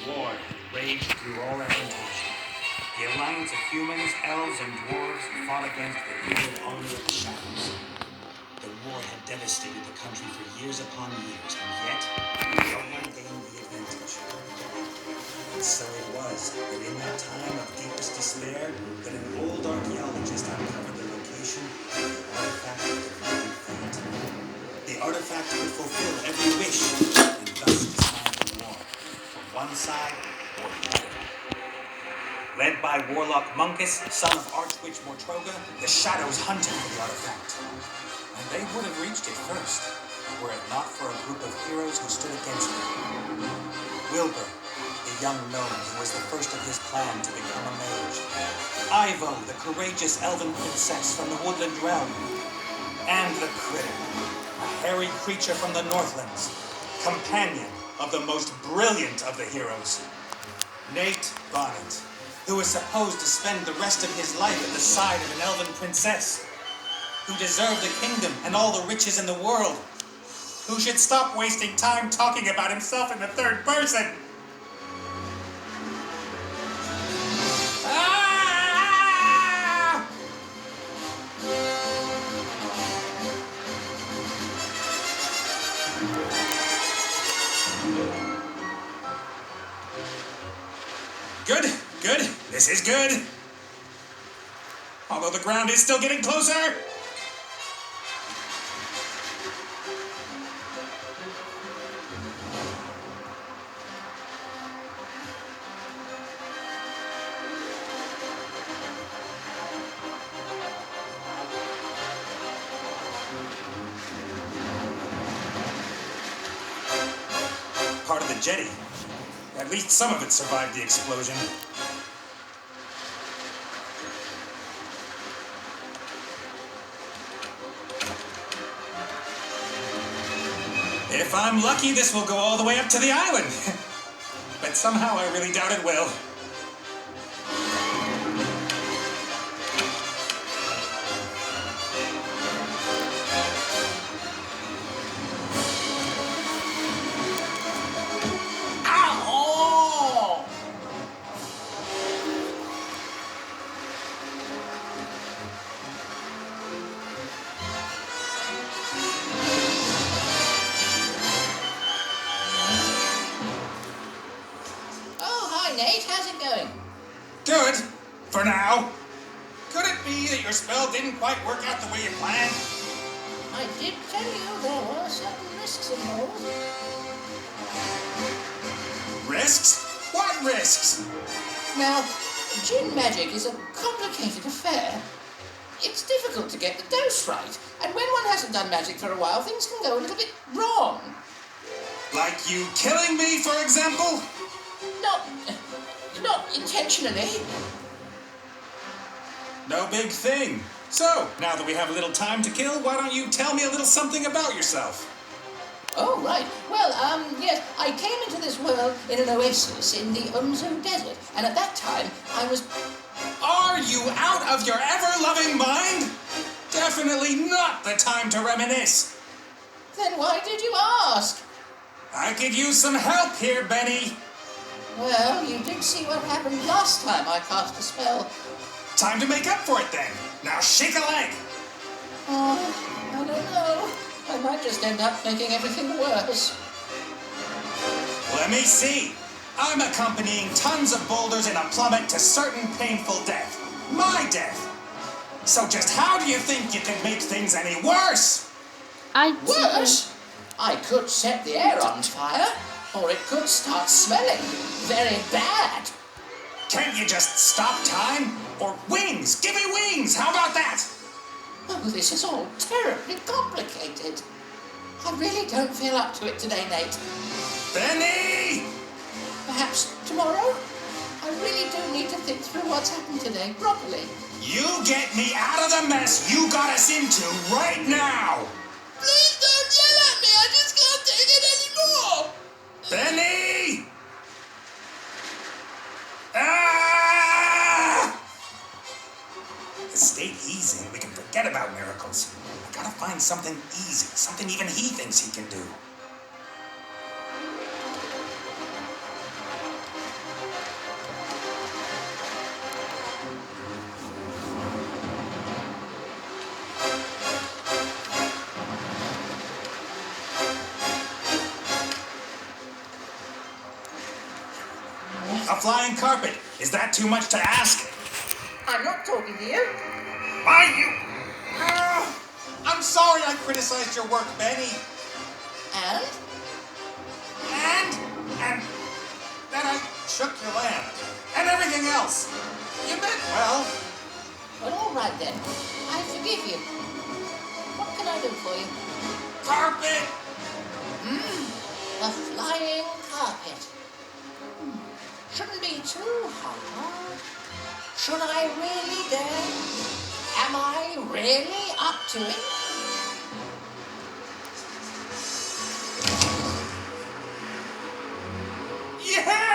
War raged through all Atlantation. The alliance of humans, elves, and dwarves fought against the evil army of the shadows. The war had devastated the country for years upon years, and yet no one gained the advantage. And so it was that in that time of deepest despair, that an old archaeologist uncovered the location of the artifact of divine fate. The artifact could fulfill every wish, and thus decide the war, from one side or the other. Led by Warlock Munkus, son of Archwitch Mortroga, the Shadows hunted for the artifact. And they would have reached it first, were it not for a group of heroes who stood against them. Wilbur, the young gnome who was the first of his clan to become a mage. Ivo, the courageous elven princess from the woodland realm. And the Critter, a hairy creature from the Northlands, companion of the most brilliant of the heroes, Nate Bonnet, who was supposed to spend the rest of his life at the side of an elven princess, who deserved the kingdom and all the riches in the world, who should stop wasting time talking about himself in the third person. Ah! Good, good. This is good. Although the ground is still getting closer. Part of the jetty. At least some of it survived the explosion. If I'm lucky, this will go all the way up to the island. But somehow I really doubt it will. Nate, how's it going? Good, for now. Could it be that your spell didn't quite work out the way you planned? I did tell you there were certain risks involved. Risks? What risks? Now, Djinn magic is a complicated affair. It's difficult to get the dose right, and when one hasn't done magic for a while, things can go a little bit wrong. Like you killing me, for example? Not intentionally. No big thing. So, now that we have a little time to kill, why don't you tell me a little something about yourself? Oh, right. Well, yes, I came into this world in an oasis in the Umzu Desert, and at that time, I was... Are you out of your ever-loving mind? Definitely not the time to reminisce. Then why did you ask? I could use some help here, Benny. Well, you did see what happened last time I cast a spell. Time to make up for it, then. Now shake a leg. Oh, I don't know. I might just end up making everything worse. Let me see. I'm accompanying tons of boulders in a plummet to certain painful death. My death. So just how do you think you can make things any worse? Worse? I could set the air on fire, or it could start smelling very bad. Can't you just stop time? Or wings! Give me wings! How about that? Oh, this is all terribly complicated. I really don't feel up to it today, Nate. Benny! Perhaps tomorrow? I really do need to think through what's happened today properly. You get me out of the mess you got us into right now! Please don't yell at me! I just can't take it anymore! Benny! Ah! Stay easy. We can forget about miracles. I gotta find something easy, something even he thinks he can do. A flying carpet. Is that too much to ask? I'm not talking to you. Why, you... I'm sorry I criticized your work, Benny. And? And then I shook your lamp. And everything else. You meant well. Well, all right then. I forgive you. What can I do for you? Carpet! A flying carpet. Shouldn't be too hard. Should I really dare? Am I really up to it? Yeah!